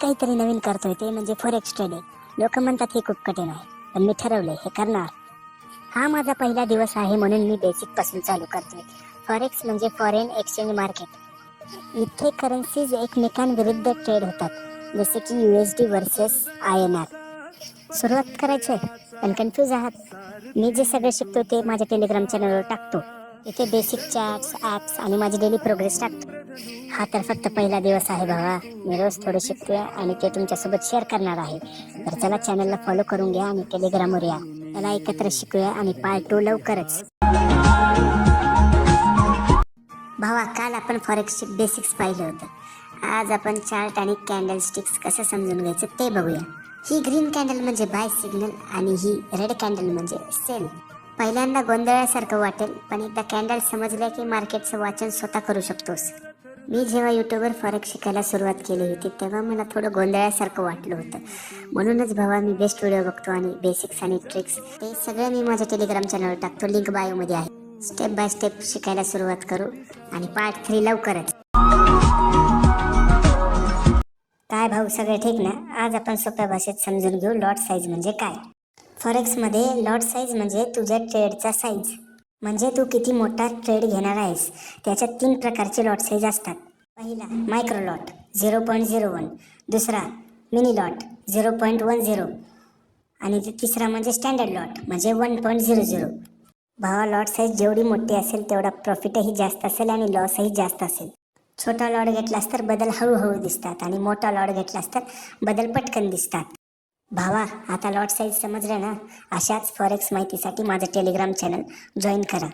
काहीतरी नवीन करतोय ते म्हणजे फॉरेक्स ट्रेडिंग. लोक म्हणतात हे खूप कठीण आहे, पण मी ठरवलंय हे करणार. हा माझा पहिला दिवस आहे म्हणून मी बेसिक पासून चालू करतोय. फॉरेक्स म्हणजे फॉरेन एक्सचेंज मार्केट. इथे करन्सीज एकमेकांविरुद्ध ट्रेड होतात, जसे की USD वर्सेस INR. सुरुवात करायची आहे, पण कन्फ्यूज आहात? मी जे सगळं शिकतो ते माझ्या टेलिग्राम चॅनलवर टाकतो. इथे बेसिक चॅट्स, ॲप्स आणि माझी डेली प्रोग्रेस टाकतो. हा तर फक्त पहिला दिवस आहे भावा. मी रोज थोडं शिकतोय आणि ते तुमच्यासोबत शेअर करणार आहे. तर चला चॅनलला फॉलो करून घ्या आणि टेलिग्रामवर या. चला एकत्र शिकूया आणि पार्ट 2 लवकरच. भावा, काल आपण फॉरेक्सचे बेसिक्स पाहिलं होतं. आज आपण चार्ट आणि कॅन्डल स्टिक्स कसं समजून घ्यायचं ते बघूया. ही ग्रीन कॅन्डल म्हणजे बाय सिग्नल आणि ही रेड कॅन्डल म्हणजे सेल. पहिल्यांदा गोंधळासारखं वाटेल, पण एकदा कॅन्डल समजल्या की मार्केटचं वाचन स्वतः करू शकतोस. मी जेव्हा यूट्यूबवर फॉरेक्स शिकायला सुरुवात केली होती तेव्हा मला थोडं गोंधळासारखं वाटलं होतं. म्हणूनच भावा मी बेस्ट व्हिडिओ बघतो आणि बेसिक्स आणि ट्रिक्स ते सगळं मी माझ्या टेलिग्राम चॅनलवर टाकतो. लिंक बायोमध्ये आहे. स्टेप बाय स्टेप शिकायला सुरुवात करू आणि पार्ट 3 लवकरच. काय भाऊ, सगळे ठीक ना? आज आपण सोप्या भाषेत समजून घेऊ लॉट साईज म्हणजे काय. फॉरेक्समध्ये लॉट साईज म्हणजे तुझ्या ट्रेडचा साईज, म्हणजे तू किती मोठा ट्रेड घेणार आहेस. त्याच्यात 3 प्रकारचे लॉट साईज असतात. पहिला मायक्रो लॉट 0.01, दुसरा मिनी लॉट 0.10 आणि तिसरा म्हणजे स्टँडर्ड लॉट म्हणजे 1.00. भावा, लॉट साईज जेवढी मोठी असेल तेवढा प्रॉफिटही जास्त असेल आणि लॉसही जास्त असेल. छोटा लॉट घेतलास तर बदल हळूहळू दिसतात आणि मोठा लॉट घेतलास तर बदल पटकन दिसतात. भावा, आता लॉट साईज समजलं ना? अशाच फॉरेक्स माहितीसाठी माझं टेलिग्राम चॅनल जॉईन करा.